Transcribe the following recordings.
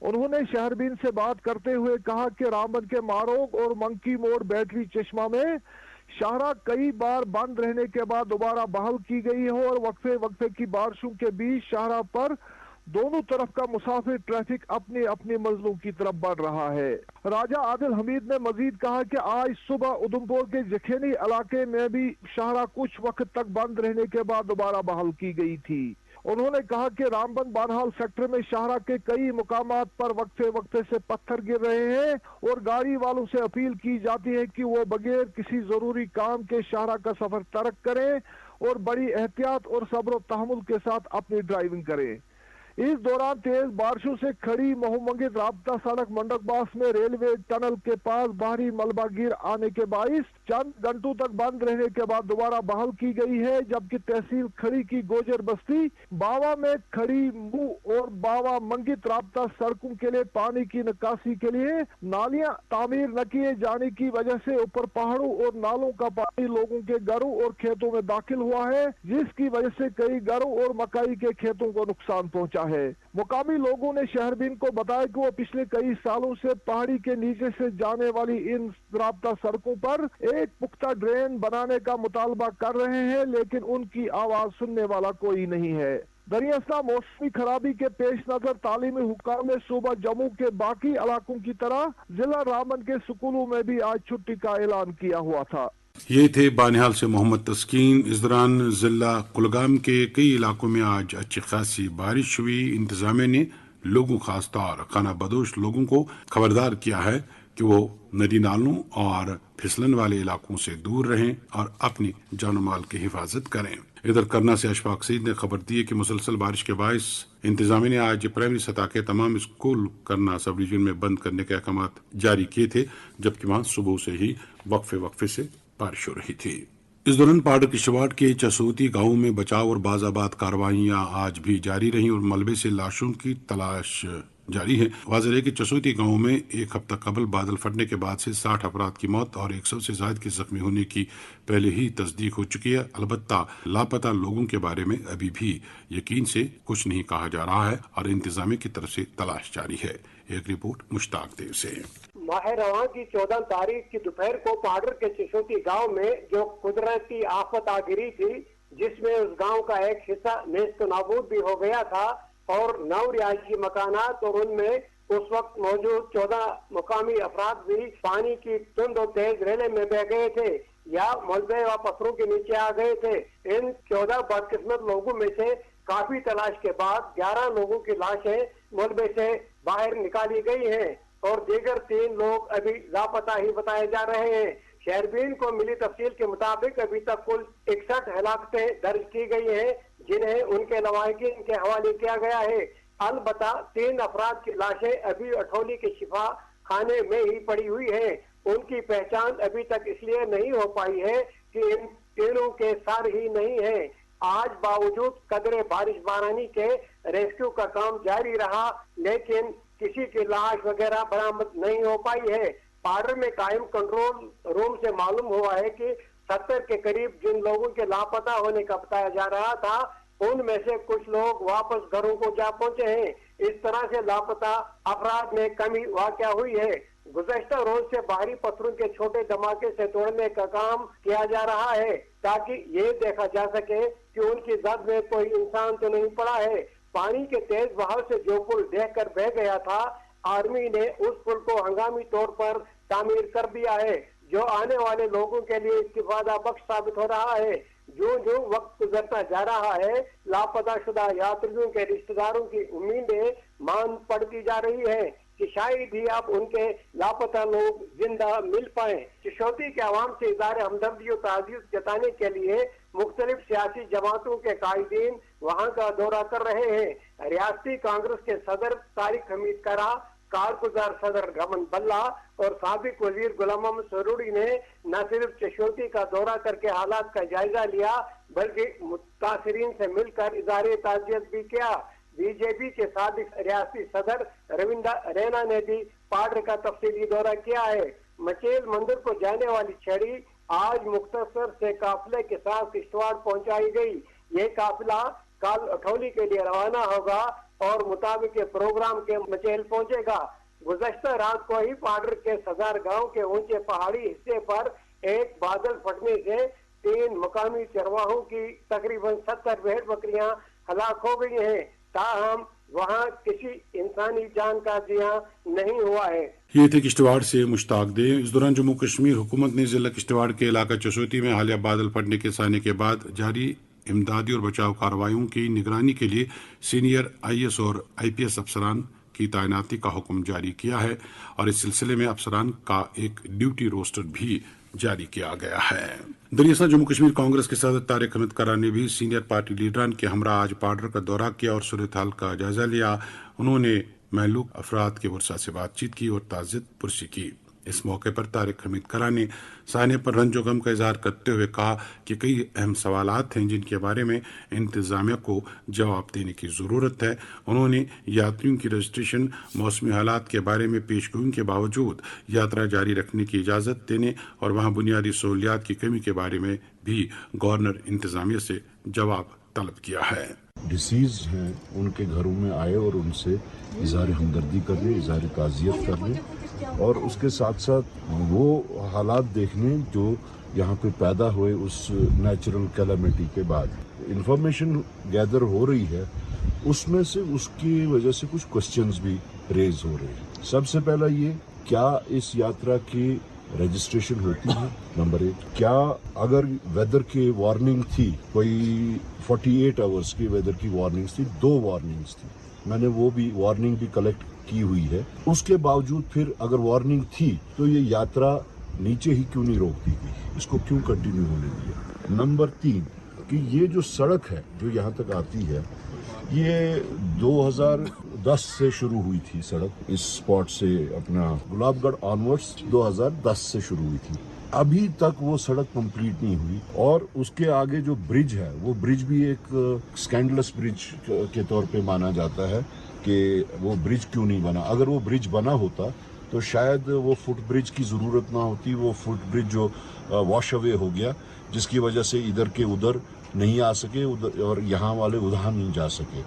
انہوں نے شہربین سے بات کرتے ہوئے کہا کہ رامبند کے ماروگ اور منکی موڑ بیٹری چشمہ میں شاہراہ کئی بار بند رہنے کے بعد دوبارہ بحال کی گئی ہے اور وقفے وقفے کی بارشوں کے بیچ شاہراہ پر دونوں طرف کا مسافر ٹریفک اپنی اپنی منزلوں کی طرف بڑھ رہا ہے۔ راجہ عادل حمید نے مزید کہا کہ آج صبح ادھمپور کے جکھینی علاقے میں بھی شاہراہ کچھ وقت تک بند رہنے کے بعد دوبارہ بحال کی گئی تھی۔ انہوں نے کہا کہ رامبند بانہال سیکٹر میں شاہراہ کے کئی مقامات پر وقفے وقفے سے پتھر گر رہے ہیں اور گاڑی والوں سے اپیل کی جاتی ہے کہ وہ بغیر کسی ضروری کام کے شاہراہ کا سفر ترک کریں اور بڑی احتیاط اور صبر و تحمل کے ساتھ اپنی ڈرائیونگ کریں۔ اس دوران تیز بارشوں سے کھڑی مہومنگت رابطہ سڑک منڈک باس میں ریلوے ٹنل کے پاس بھاری ملبہ گیر آنے کے باعث چند گھنٹوں تک بند رہنے کے بعد دوبارہ بحال کی گئی ہے، جبکہ تحصیل کھڑی کی گوجر بستی باوا میں کھڑی منہ اور باوا منگت رابطہ سڑکوں کے لیے پانی کی نکاسی کے لیے نالیاں تعمیر نہ کیے جانے کی وجہ سے اوپر پہاڑوں اور نالوں کا پانی لوگوں کے گھروں اور کھیتوں میں داخل ہوا ہے، جس کی وجہ سے کئی گھروں اور مکئی کے کھیتوں کو نقصان پہنچا ہے۔ مقامی لوگوں نے شہربین کو بتایا کہ وہ پچھلے کئی سالوں سے پہاڑی کے نیچے سے جانے والی ان رابطہ سڑکوں پر ایک پختہ ڈرین بنانے کا مطالبہ کر رہے ہیں، لیکن ان کی آواز سننے والا کوئی نہیں ہے۔ دریاسا موسمی خرابی کے پیش نظر تعلیمی حکام نے صوبہ جموں کے باقی علاقوں کی طرح ضلع رامبند کے سکولوں میں بھی آج چھٹی کا اعلان کیا ہوا تھا۔ یہ تھے بانہال سے محمد تسکین۔ اس دوران ضلع کلگام کے کئی علاقوں میں آج اچھی خاصی بارش ہوئی۔ انتظامیہ نے لوگوں خاص طور خانہ بدوش لوگوں کو خبردار کیا ہے کہ وہ ندی نالوں اور پھسلن والے علاقوں سے دور رہیں اور اپنی جان و مال کی حفاظت کریں۔ ادھر کرنا سے اشفاق سعید نے خبر دی ہے کہ مسلسل بارش کے باعث انتظامیہ نے آج پرائمری سطح کے تمام اسکول کرنا سب ڈویژن میں بند کرنے کے احکامات جاری کیے تھے، جبکہ وہاں صبح سے ہی وقفے سے بارش ہو رہی تھی۔ اس دوران پاڈر کشتواڑ کے چسوتی گاؤں میں بچاؤ اور باز آباد کارروائیاں آج بھی جاری رہیں اور ملبے سے لاشوں کی تلاش جاری ہے۔ واضح ہے کہ چسوتی گاؤں میں ایک ہفتہ قبل بادل پھٹنے کے بعد سے 60 افراد کی موت اور 100 سے زائد کے زخمی ہونے کی پہلے ہی تصدیق ہو چکی ہے۔ البتہ لاپتہ لوگوں کے بارے میں ابھی بھی یقین سے کچھ نہیں کہا جا رہا ہے اور انتظامیہ کی طرف سے تلاش جاری ہے۔ ایک رپورٹ مشتاق دیو سے۔ ماہ رواں کی 14 تاریخ کی دوپہر کو پاڈر کے چسوتی گاؤں میں جو قدرتی آفت آ گری تھی، جس میں اس گاؤں کا ایک حصہ نیست و نابود بھی ہو گیا تھا اور 9 رہائشی مکانات اور ان میں اس وقت موجود 14 مقامی افراد بھی پانی کی تند و تیز ریلے میں بہ گئے تھے یا ملبے و پتھروں کے نیچے آ گئے تھے۔ ان 14 بدقسمت لوگوں میں سے کافی تلاش کے بعد 11 لوگوں کی لاشیں ملبے سے باہر نکالی گئی ہیں اور دیگر 3 لوگ ابھی لاپتہ ہی بتائے جا رہے ہیں۔ شہربین کو ملی تفصیل کے مطابق ابھی تک کل 61 ہلاکتیں درج کی گئی ہیں، جنہیں ان کے لواحقین کے حوالے کیا گیا ہے۔ البتہ 3 افراد کی لاشیں ابھی اٹھولی کے شفا خانے میں ہی پڑی ہوئی ہیں۔ ان کی پہچان ابھی تک اس لیے نہیں ہو پائی ہے کہ ان تینوں کے سر ہی نہیں ہیں۔ آج باوجود قدرے بارش بارانی کے ریسکیو کا کام جاری رہا، لیکن کسی کی لاش وغیرہ برآمد نہیں ہو پائی ہے۔ پاڈر میں قائم کنٹرول روم سے معلوم ہوا ہے کہ 70 کے قریب جن لوگوں کے لاپتہ ہونے کا بتایا جا رہا تھا، ان میں سے کچھ لوگ واپس گھروں کو جا پہنچے ہیں۔ اس طرح سے لاپتہ افراد میں کمی واقع ہوئی ہے۔ گزشتہ روز سے بھاری پتھروں کے چھوٹے دھماکے سے توڑنے کا کام کیا جا رہا ہے تاکہ یہ دیکھا جا سکے کہ ان کی زد میں کوئی انسان تو نہیں پڑا ہے۔ پانی کے تیز بہاؤ سے جو پل دیکھ کر بہ گیا تھا، آرمی نے اس پل کو ہنگامی طور پر تعمیر کر دیا ہے، جو آنے والے لوگوں کے لیے استفادہ بخش ثابت ہو رہا ہے۔ جو وقت گزرتا جا رہا ہے، لاپتہ شدہ یاتریوں کے رشتہ داروں کی امیدیں مان پڑتی جا رہی ہیں کہ شاید ہی اب ان کے لاپتہ لوگ زندہ مل پائیں۔ چشوتی کے عوام سے اظہار ہمدردی و تعزیت جتانے کے لیے مختلف سیاسی جماعتوں کے قائدین وہاں کا دورہ کر رہے ہیں۔ ریاستی کانگریس کے صدر طارق حمید کرا، کارگزار صدر رمن بلہ اور سابق وزیر غلام محمد سروڑی نے نہ صرف چشوتی کا دورہ کر کے حالات کا جائزہ لیا، بلکہ متاثرین سے مل کر اظہار تعزیت بھی کیا۔ بی جے پی کے سابق ریاستی صدر رویندا رینا نے بھی پاڈر کا تفصیلی دورہ کیا ہے۔ مچیل مندر کو جانے والی چھڑی آج مختصر سے قافلے کے ساتھ کشتواڑ پہنچائی گئی۔ یہ قافلہ کل اٹھولی کے لیے روانہ ہوگا، اور مطابق پروگرام کے مچیل پہنچے گا۔ گزشتہ رات کو ہی پاڈر کے سزار گاؤں کے اونچے پہاڑی حصے پر ایک بادل پھٹنے سے 3 مقامی چرواہوں کی تقریباً 70 بھیڑ بکریاں ہلاک ہو گئی ہیں، تاہم وہاں کسی انسانی جان کا زیاں نہیں ہوا ہے۔ یہ تھے کشتواڑ سے مشتاق دے۔ اس دوران جموں کشمیر حکومت نے ضلع کشتواڑ کے علاقہ چسوتی میں حالیہ بادل پھٹنے کے سانحے کے بعد جاری امدادی اور بچاؤ کارروائیوں کی نگرانی کے لیے سینئر IAS اور IPS افسران کی تعیناتی کا حکم جاری کیا ہے، اور اس سلسلے میں افسران کا ایک ڈیوٹی روسٹر بھی جاری کیا گیا ہے۔ دراصل جموں کشمیر کانگریس کے صدر طارق حامد کرا نے بھی سینئر پارٹی لیڈران کے ہمراہ آج پاڈر کا دورہ کیا اور صورتحال کا جائزہ لیا۔ انہوں نے مہلوک افراد کے ورثاء سے بات چیت کی اور تعزیت پرسی کی۔ اس موقع پر طارق حامد کرا نے سانحے پر رنج و غم کا اظہار کرتے ہوئے کہا کہ کئی اہم سوالات ہیں جن کے بارے میں انتظامیہ کو جواب دینے کی ضرورت ہے۔ انہوں نے یاتریوں کی رجسٹریشن، موسمی حالات کے بارے میں پیش گوئی کے باوجود یاترا جاری رکھنے کی اجازت دینے اور وہاں بنیادی سہولیات کی کمی کے بارے میں بھی گورنر انتظامیہ سے جواب طلب کیا ہے۔ ڈسیز ہیں ان کے گھروں میں آئے اور ان سے اظہار ہمدردی کرنے، اظہار تعزیت کرنے، اور اس کے ساتھ ساتھ وہ حالات دیکھنے جو یہاں پہ پیدا ہوئے اس نیچرل کیلامٹی کے بعد۔ انفارمیشن گیدر ہو رہی ہے، اس میں سے اس کی وجہ سے کچھ کوسچنز بھی ریز ہو رہے ہیں۔ سب سے پہلا یہ، کیا اس یاترا کی رجسٹریشن ہوتی ہے؟ نمبر 1، کیا اگر ویدر کی وارننگ تھی، کوئی 48 آورس کی ویدر کی وارننگز تھی، 2 وارننگز تھی، میں نے وہ بھی وارننگ بھی کلیکٹ کی ہوئی ہے، اس کے باوجود پھر اگر وارننگ تھی تو یہ یاترا نیچے ہی کیوں نہیں روک دی گئی، اس کو کیوں کنٹینیو ہونے دیا؟ نمبر 3، کہ یہ جو سڑک ہے جو یہاں تک آتی ہے، یہ 2010 سے شروع ہوئی تھی سڑک، اس سپاٹ سے اپنا گلاب گڑھ آنورڈز 2010 سے شروع ہوئی تھی، ابھی تک وہ سڑک کمپلیٹ نہیں ہوئی، اور اس کے آگے جو برج ہے وہ برج بھی ایک سکینڈلس برج کے طور پہ مانا جاتا ہے کہ وہ برج کیوں نہیں بنا۔ اگر وہ برج بنا ہوتا تو شاید وہ فٹ برج کی ضرورت نہ ہوتی، وہ فٹ برج جو واش اوے ہو گیا جس کی وجہ سے ادھر کے ادھر نہیں آ سکے اور یہاں والے ادھر نہیں جا سکے،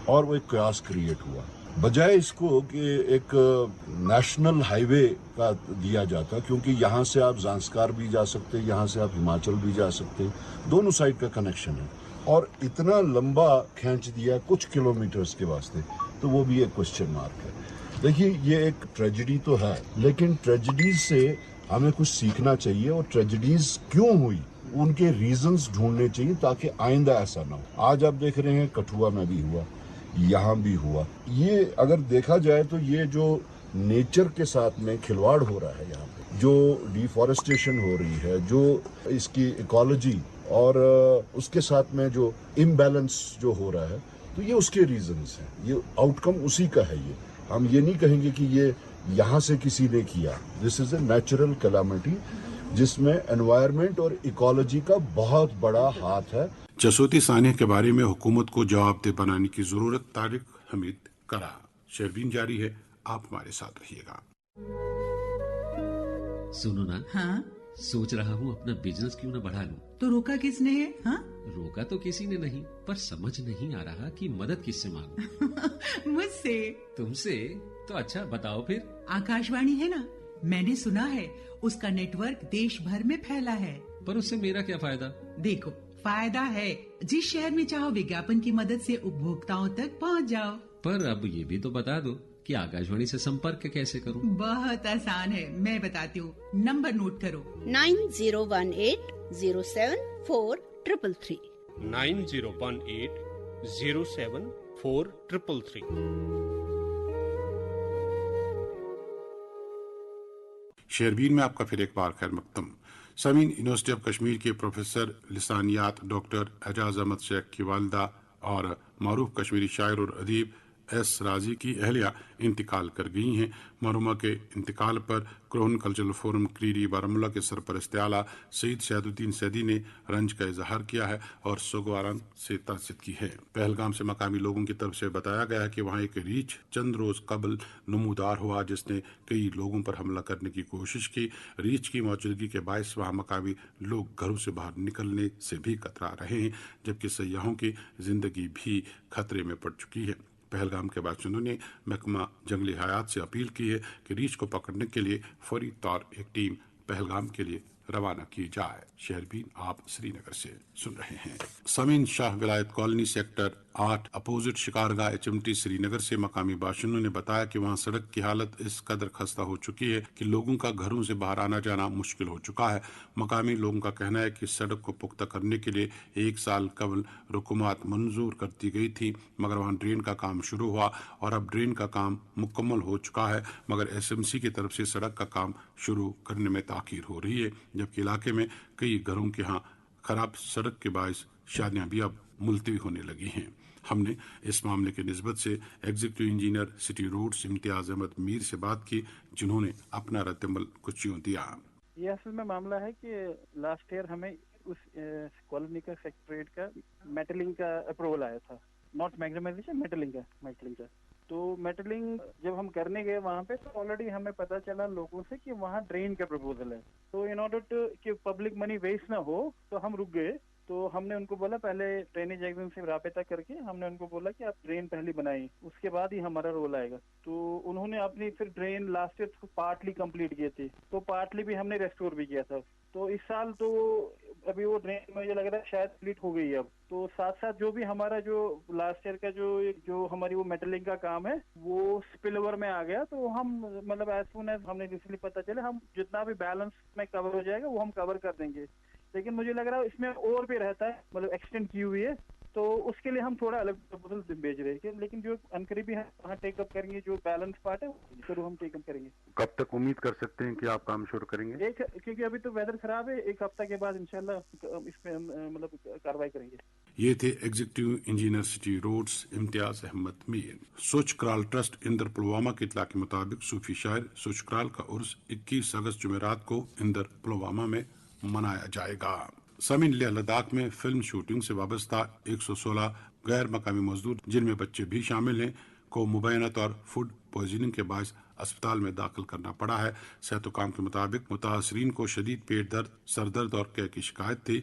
اور وہ ایک قیاس کریٹ ہوا۔ بجائے اس کو کہ ایک نیشنل ہائی وے کا دیا جاتا، کیونکہ یہاں سے آپ زانسکار بھی جا سکتے، یہاں سے آپ ہماچل بھی جا سکتے، دونوں سائڈ کا کنیکشن ہے، اور اتنا لمبا کھینچ دیا کچھ کلومیٹرز کے واسطے، تو وہ بھی ایک کوسچن مارک ہے۔ دیکھیے، یہ ایک ٹریجڈی تو ہے، لیکن ٹریجڈیز سے ہمیں کچھ سیکھنا چاہیے، اور ٹریجڈیز کیوں ہوئی ان کے ریزنز ڈھونڈنے چاہیے تاکہ آئندہ ایسا نہ ہو۔ آج آپ دیکھ رہے ہیں کٹھوا میں بھی ہوا، یہاں بھی ہوا۔ یہ اگر دیکھا جائے تو یہ جو نیچر کے ساتھ میں کھلواڑ ہو رہا ہے، یہاں پہ جو ڈیفارسٹیشن ہو رہی ہے، جو اس کی ایکالوجی اور اس کے ساتھ میں جو امبیلنس جو ہو رہا ہے، تو یہ اس کے ریزنز ہیں، یہ آؤٹ کم اسی کا ہے۔ یہ ہم یہ نہیں کہیں گے کہ یہ یہاں سے کسی نے کیا، دس از اے نیچرل کیلامٹی جس میں انوائرمنٹ اور ایکالوجی کا بہت بڑا ہاتھ ہے۔ جسوتی سانحے کے بارے میں حکومت کو جواب دہ بنانے کی ضرورت، طارق حامد کرا۔ شیربین جاری ہے، آپ ہمارے ساتھ رہیے گا۔ سنو نا، ہاں سوچ رہا ہوں اپنا بزنس کیوں نہ بڑھا لوں۔ تو روکا کس نے ہے؟ ہاں روکا تو کسی نے نہیں، پر سمجھ نہیں آ رہا کہ مدد کس سے مانگوں۔ مجھ سے؟ تم سے؟ تو اچھا بتاؤ پھر۔ آکاشوانی ہے نا، میں نے سنا ہے اس کا نیٹ ورک دیش بھر میں پھیلا ہے۔ پر اس سے میرا کیا فائدہ؟ دیکھو، فائدہ ہے، جس شہر میں چاہو وگیاپن کی مدد سے اپبھوکتاؤں تک پہنچ جاؤ۔ پر اب یہ بھی تو بتا دو کہ آکاشوانی سے سمپرک کیسے کروں؟ بہت آسان ہے، میں بتاتی ہوں، نمبر نوٹ کرو۔ 9018074333 9018074333۔ شیربین میں آپ کا پھر ایک بار خیر مقدم۔ سامعین، یونیورسٹی آف کشمیر کے پروفیسر لسانیات ڈاکٹر اعجاز احمد شیخ کی والدہ اور معروف کشمیری شاعر اور ادیب ایس رازی کی اہلیہ انتقال کر گئی ہیں۔ مرحومہ کے انتقال پر کرون کلچرل فورم کریری بارہمولہ کے سرپرست اعلیٰ سعید شہید الدین سیدی نے رنج کا اظہار کیا ہے اور سوگواران سے تعزیت کی ہے۔ پہلگام سے مقامی لوگوں کی طرف سے بتایا گیا ہے کہ وہاں ایک ریچھ چند روز قبل نمودار ہوا جس نے کئی لوگوں پر حملہ کرنے کی کوشش کی۔ ریچھ کی موجودگی کے باعث وہاں مقامی لوگ گھروں سے باہر نکلنے سے بھی کترا رہے ہیں، جبکہ سیاحوں کی زندگی بھی خطرے میں پڑ چکی ہے۔ پہلگام کے باشندوں نے محکمہ جنگلی حیات سے اپیل کی ہے کہ ریچھ کو پکڑنے کے لیے فوری طور ایک ٹیم پہلگام کے لیے روانہ کی جائے۔ شہربین آپ سری نگر سے سن رہے ہیں۔ سمین شاہ ولایت کالونی سیکٹر 8 اپوزٹ شکارگاہ HMT سری نگر سے مقامی باشندوں نے بتایا کہ وہاں سڑک کی حالت اس قدر خستہ ہو چکی ہے کہ لوگوں کا گھروں سے باہر آنا جانا مشکل ہو چکا ہے۔ مقامی لوگوں کا کہنا ہے کہ سڑک کو پختہ کرنے کے لیے 1 سال قبل رقومات منظور کرتی گئی تھی، مگر وہاں ڈرین کا کام شروع ہوا اور اب ڈرین کا کام مکمل ہو چکا ہے، مگر SMC کی طرف سے سڑک کا کام شروع کرنے میں تاخیر ہو رہی ہے، جبکہ علاقے میں کئی گھروں کے ہاں خراب سڑک کے باعث شادیاں بھی اب ملتوی ہونے لگی ہیں۔ ہم نے اس معاملے کی نسبت سے ایگزیکٹو انجینئر سٹی روڈز امتیاز احمد میر سے بات کی، جنہوں نے اپنا رد عمل کچھ یوں دیا۔ یہ اصل میں معاملہ ہے کہ لاسٹ ایئر ہمیں اس کالونی کا سیکٹریٹ کا میٹلنگ کا اپروول آیا تھا، ناٹ میگزمائزیشن، میٹلنگ کا تو میٹلنگ جب ہم کرنے گئے وہاں پہ تو آلریڈی ہمیں پتہ چلا لوگوں سے کہ وہاں ڈرین کا پروپوزل ہے، تو ان آرڈر کہ پبلک منی ویسٹ نہ ہو تو ہم رک گئے۔ تو ہم نے ان کو بولا پہلے ڈرینیج ایجنسی سے رابطہ کر کے ہم نے ان کو بولا کہ آپ ڈرین پہلے بنائیں، اس کے بعد ہی ہمارا رول آئے گا۔ تو انہوں نے اپنی پھر drain last year partly complete کیے تھے، تو پارٹلی بھی ہم نے ریسٹور بھی کیا تھا۔ تو اس سال تو ابھی وہ ڈرین مجھے لگ رہا ہے شاید کمپلیٹ ہو گئی ہے اب۔ تو ساتھ ساتھ جو بھی ہمارا جو لاسٹ ایئر کا جو ہماری وہ میٹلنگ کا کام ہے وہ اسپل اوور میں آ گیا، تو ہم مطلب ایز سون ایز ہم نے ریسنٹلی پتہ چلے ہم جتنا بھی بیلنس میں کور ہو جائے گا وہ ہم کور کر دیں گے، لیکن مجھے لگ رہا ہے اس میں اور بھی رہتا ہے، مطلب ایکسٹینڈ کی ہوئی ہے، تو اس کے لیے ہم تھوڑا الگ پروپوزل بھیج رہے ہیں، لیکن جو انقریبی ہے وہاں ٹیک اپ کریں گے، جو بیلنس پارٹ ہے ضرور ہم ٹیک اپ کریں گے۔ کب تک امید کر سکتے ہیں کہ آپ کام شروع کریں گے؟ کیونکہ ابھی تو ویدر خراب ہے، 1 ہفتہ کے بعد انشاءاللہ اس پہ ہم مطلب کارروائی کریں گے۔ یہ تھے ایگزیکٹو انجینئر سٹی روڈز امتیاز احمد میر۔ سوچ کرال ٹرسٹ اندر پلوامہ کی اطلاع کے مطابق صوفی شاعر سوچ کرال کا عرس 21 اگست جمعرات کو اندر پلوامہ میں منایا جائے گا۔ سامعین، لیہ لداخ میں فلم شوٹنگ سے وابستہ 116 غیر مقامی مزدور، جن میں بچے بھی شامل ہیں، کو مبینہ طور فوڈ پوائزننگ کے باعث اسپتال میں داخل کرنا پڑا ہے۔ صحت حکام کے مطابق متاثرین کو شدید پیٹ درد، سر درد اور قے کی شکایت تھی۔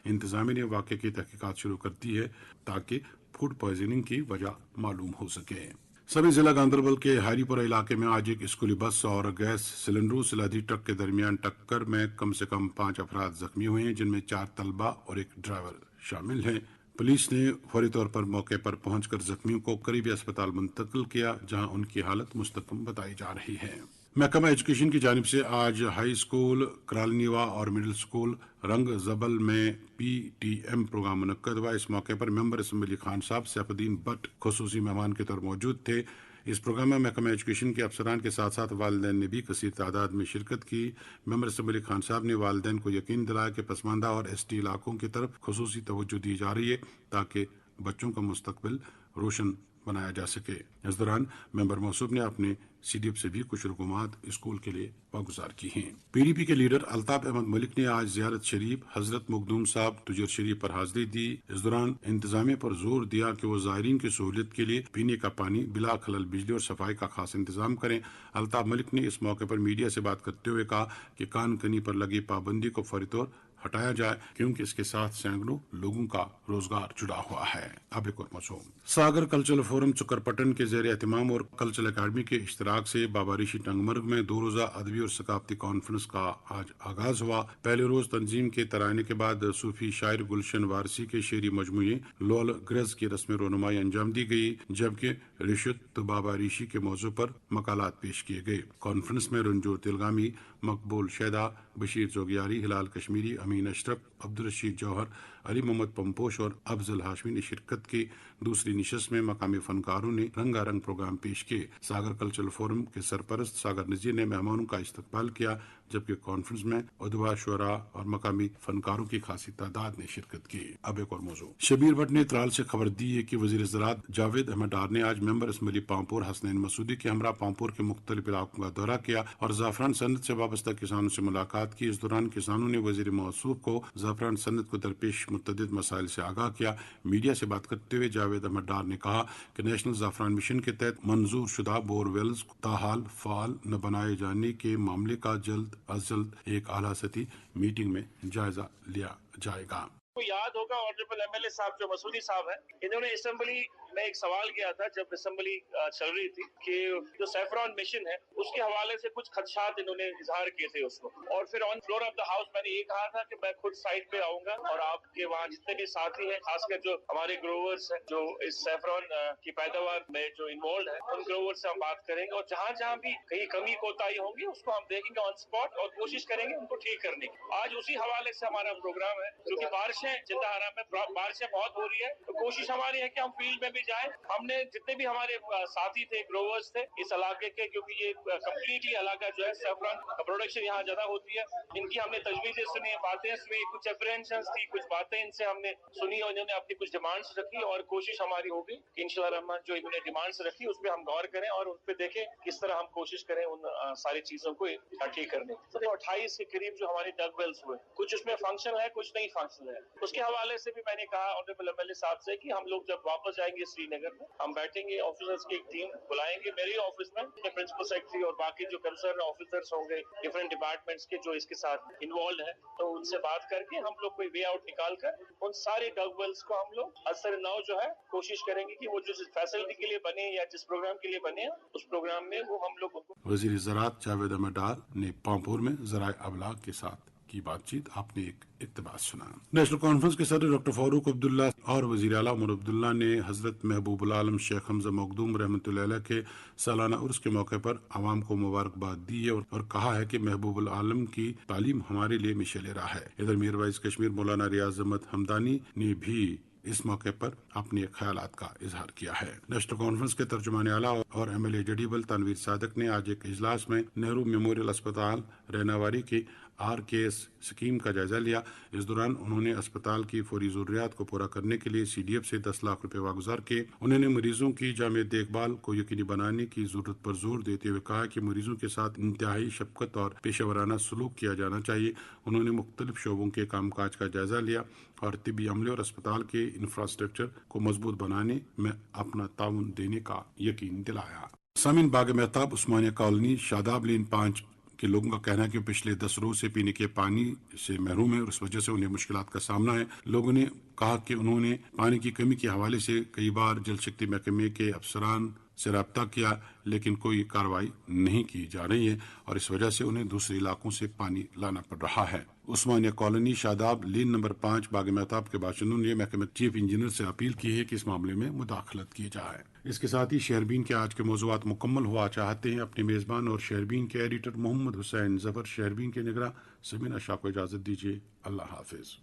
انتظامیہ نے واقعے کی تحقیقات شروع کر دی ہے تاکہ فوڈ پوائزننگ کی وجہ معلوم ہو سکے۔ سبھی ضلع گاندربل کے ہری پورہ علاقے میں آج ایک اسکولی بس اور گیس سلنڈروں سے لدی ٹرک کے درمیان ٹکر میں کم سے کم 5 افراد زخمی ہوئے ہیں، جن میں 4 طلبہ اور ایک ڈرائیور شامل ہیں۔ پولیس نے فوری طور پر موقع پر پہنچ کر زخمیوں کو قریبی اسپتال منتقل کیا، جہاں ان کی حالت مستحکم بتائی جا رہی ہے۔ محکمہ ایجوکیشن کی جانب سے آج ہائی اسکول کرالنیوا اور مڈل اسکول رنگ زبل میں PTM پروگرام منعقد ہوا۔ اس موقع پر ممبر اسمبلی خان صاحب سیف الدین بٹ خصوصی مہمان کے طور موجود تھے۔ اس پروگرام میں محکمہ ایجوکیشن کے افسران کے ساتھ ساتھ والدین نے بھی کثیر تعداد میں شرکت کی۔ ممبر اسمبلی خان صاحب نے والدین کو یقین دلایا کہ پسماندہ اور ST علاقوں کی طرف خصوصی توجہ دی جا رہی ہے تاکہ بچوں کا مستقبل روشن بنایا جا سکے۔ اس دوران ممبر موصوف نے اپنے CDF سے بھی کچھ رقومات اسکول کے لیے واگزار کی ہیں۔ PDP کے لیڈر الطاف احمد ملک نے آج زیارت شریف حضرت مخدوم صاحب تجر شریف پر حاضری دی۔ اس دوران انتظامیہ پر زور دیا کہ وہ زائرین کی سہولت کے لیے پینے کا پانی، بلا خلل بجلی اور صفائی کا خاص انتظام کریں۔ الطاف ملک نے اس موقع پر میڈیا سے بات کرتے ہوئے کہا کہ کان کنی پر لگی پابندی کو فوری طور ہٹایا جائے، کیونکہ اس کے ساتھ سینکڑوں لوگوں کا روزگار جڑا ہوا ہے۔ اب ایک اور موضوع، ساگر کلچرل فورم چکرپٹن کے زیر اہتمام اور کلچرل اکیڈمی کے اشتراک سے بابا ریشی ٹنگمرگ میں 2 روزہ ادبی اور ثقافتی کانفرنس کا آج آغاز ہوا۔ پہلے روز تنظیم کے ترانے کے بعد صوفی شاعر گلشن وارسی کے شعری مجموعے لول گرز کی رسم رونمائی انجام دی گئی، جبکہ رشت تو بابا ریشی کے موضوع پر مقالات پیش کیے گئے۔ کانفرنس میں رنجور تلگامی، مقبول شیدا، بشیر زوگیاری، ہلال کشمیری، امین اشرف، عبدالرشید جوہر، علی محمد پمپوش اور افضل ہاشمی نے شرکت کی۔ دوسری نشست میں مقامی فنکاروں نے رنگا رنگ پروگرام پیش کیے۔ ساگر کلچرل فورم کے سرپرست ساگر نذیر نے مہمانوں کا استقبال کیا، جبکہ کانفرنس میں ادبا، شعراء اور مقامی فنکاروں کی خاصی تعداد نے شرکت کی۔ اب ایک اور موضوع، شبیر بٹ نے ترال سے خبر دی ہے کہ وزیر زراعت جاوید احمد ڈار نے آج ممبر اسمبلی پامپور حسنین مسعودی کے ہمراہ پامپور کے مختلف علاقوں کا دورہ کیا اور زعفران صنعت سے وابستہ کسانوں سے ملاقات کی۔ اس دوران کسانوں نے وزیر موصوف کو زعفران صنعت کو درپیش متعدد مسائل سے آگاہ کیا۔ میڈیا سے بات کرتے ہوئے جاوید احمد ڈار نے کہا کہ نیشنل زعفران مشن کے تحت منظور شدہ بور ویلز تاحال فعال نہ بنائے جانے کے معاملے کا جلد از جلد ایک اعلیٰ سطحی میٹنگ میں جائزہ لیا جائے گا۔ کو یاد ہوگا آنریبل MLA صاحب جو مسعودی صاحب ہیں، انہوں نے اسمبلی میں ایک سوال کیا تھا جب اسمبلی چل رہی تھی کہ جو سیفران مشن ہے اس کے حوالے سے کچھ خدشات انہوں نے اظہار کیے تھے اس وقت، اور پھر on floor of the house میں نے یہ کہا تھا کہ میں خود سائٹ پہ آؤں گا اور آپ کے وہاں جتنے بھی ساتھی ہیں، خاص کر جو ہمارے گروورس ہیں جو اس سیفران کی پیداوار میں جو انوالوڈ ہیں، ان گروور سے ہم بات کریں گے اور جہاں جہاں بھی کہیں کمی کوتاہی ہوں گی اس کو ہم دیکھیں گے آن اسپاٹ اور کوشش کریں گے ان کو ٹھیک کرنے کی۔ آج اسی حوالے سے ہمارا پروگرام ہے، کیونکہ بارشیں جندہ حرام میں بارشیں بہت ہو رہی ہے، تو کوشش ہماری ہے کہ ہم فیلڈ میں بھی جائیں۔ ہم نے جتنے بھی ہمارے ساتھی تھے، گروورس تھے اس علاقے کے، کیونکہ یہ کمپلیٹلی علاقہ جو ہے سیفران پروڈکشن یہاں زیادہ ہوتی ہے، ان کی ہم نے تجویزیں سنی، باتیں سنی، کچھ اپریہنشنز تھی، کچھ باتیں ان سے ہم نے سنی اور انہوں نے اپنی کچھ ڈیمانڈس رکھی، اور کوشش ہماری ہوگی کہ انشاءاللہ الرحمن جو انہوں نے ڈیمانڈس رکھی اس پہ ہم غور کریں اور اس پہ دیکھیں کس طرح ہم کوشش کریں ان ساری چیزوں کو ٹھیک کرنے کی۔ 28 کے قریب جو ہمارے ڈگ ویلز ہوئے، کچھ اس میں فنکشن ہے، کچھ نہیں فنکشن ہے، اس کے حوالے سے بھی میں نے کہا آنریبل ایم ایل اے صاحب سے کہ ہم لوگ جب واپس جائیں گے سری نگر میں، ہم بیٹھیں گے، آفیسرز کی ایک ٹیم بلائیں گے میرے آفس میں، پرنسپل سیکرٹری اور باقی جو کنسرن آفیسرز ہوں گے ڈفرینٹ ڈپارٹمنٹس کے جو اس کے ساتھ انوالوڈ ہیں، تو ان سے بات کر کے ہم لوگ کوئی وے آؤٹ نکال کر ان سارے ڈگ ویلز کو ہم لوگ اثر نو جو ہے کوشش کریں گے کہ وہ جو فیسلٹی کے لیے بنے یا جس پروگرام کے لیے بنے اس پروگرام میں وہ ہم لوگ کو۔ وزیر زراعت جاوید احمد ڈار نے پامپور میں ذرائع ابلاغ کے ساتھ کی بات چیت، آپ نے ایک اقتباس سنا۔ نیشنل کانفرنس کے صدر ڈاکٹر فاروق عبداللہ اور وزیر اعلیٰ عمر عبداللہ نے حضرت محبوب العالم شیخ حمزہ مخدوم رحمۃ اللہ علیہ کے سالانہ عرس کے موقع پر عوام کو مبارکباد دی ہے اور کہا ہے کہ محبوب العالم کی تعلیم ہمارے لیے مشعل راہ ہے۔ ادھر میر وائس کشمیر مولانا ریاض احمد حمدانی نے بھی اس موقع پر اپنے خیالات کا اظہار کیا ہے۔ نیشنل کانفرنس کے ترجمان اعلیٰ اور ایم ایل اے جڈیبل تنویر صادق نے آج ایک اجلاس میں نہرو میموریل اسپتال رہناواری کی RKS اسکیم کا جائزہ لیا۔ اس دوران انہوں نے اسپتال کی فوری ضروریات کو پورا کرنے کے لیے CDF سے 10 لاکھ روپے واگزار کیے۔ انہوں نے مریضوں کی جامع دیکھ بھال کو یقینی بنانے کی ضرورت پر زور دیتے ہوئے کہا کہ مریضوں کے ساتھ انتہائی شفقت اور پیشہ ورانہ سلوک کیا جانا چاہیے۔ انہوں نے مختلف شعبوں کے کام کاج کا جائزہ لیا اور طبی عملے اور اسپتال کے انفراسٹرکچر کو مضبوط بنانے میں اپنا تعاون دینے کا یقین دلایا۔ سامعین، باغ مہتاب عثمانیہ کالونی شاداب لین 5 کے لوگوں کا کہنا ہے کہ پچھلے 10 روز سے پینے کے پانی سے محروم ہے اور اس وجہ سے انہیں مشکلات کا سامنا ہے۔ لوگوں نے کہا کہ انہوں نے پانی کی کمی کے حوالے سے کئی بار جل شکتی محکمے کے افسران سے رابطہ کیا، لیکن کوئی کارروائی نہیں کی جا رہی ہے اور اس وجہ سے انہیں دوسرے علاقوں سے پانی لانا پڑ رہا ہے۔ عثمانیہ کالونی شاداب لین نمبر 5 باغ مہتاب کے باشندوں نے محکمہ چیف انجینئر سے اپیل کی ہے کہ اس معاملے میں مداخلت کی جائے۔ اس کے ساتھ ہی شہربین کے آج کے موضوعات مکمل ہوا چاہتے ہیں۔ اپنے میزبان اور شہربین کے ایڈیٹر محمد حسین ظفر، شہربین کے نگراں سمینہ شاہ کو اجازت دیجیے۔ اللہ حافظ۔